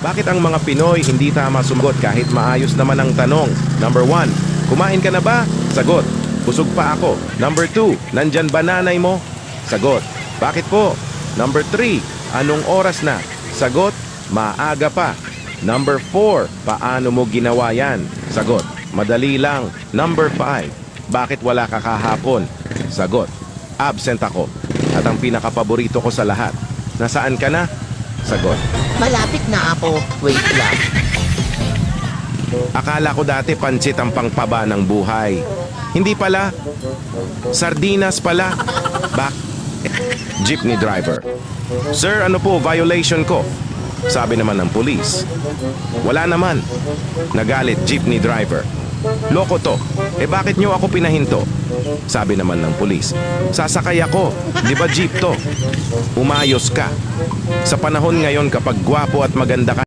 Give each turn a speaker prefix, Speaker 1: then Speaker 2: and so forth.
Speaker 1: Bakit ang mga Pinoy hindi tama sumagot kahit maayos naman ang tanong? Number 1, kumain ka na ba? Sagot, busog pa ako. Number 2, nandyan ba nanay mo? Sagot, bakit po? Number 3, anong oras na? Sagot, maaga pa. Number 4, paano mo ginawa yan? Sagot, madali lang. Number 5, bakit wala ka kahapon? Sagot, absent ako. At ang pinakapaborito ko sa lahat, nasaan ka na? Sagot,
Speaker 2: Malapit na ako. Wait lang.
Speaker 1: akala ko dati pansit ang pangpaba ng buhay. Hindi pala. Sardinas pala. Jeepney driver. Sir, ano po violation ko? Sabi naman ng pulis. Wala naman. Nagalit jeepney driver. Loko to. Bakit nyo ako pinahinto? Sabi naman ng pulis. Sasakay ako. Di ba jeep to? Umayos ka. Sa panahon ngayon kapag gwapo at maganda ka,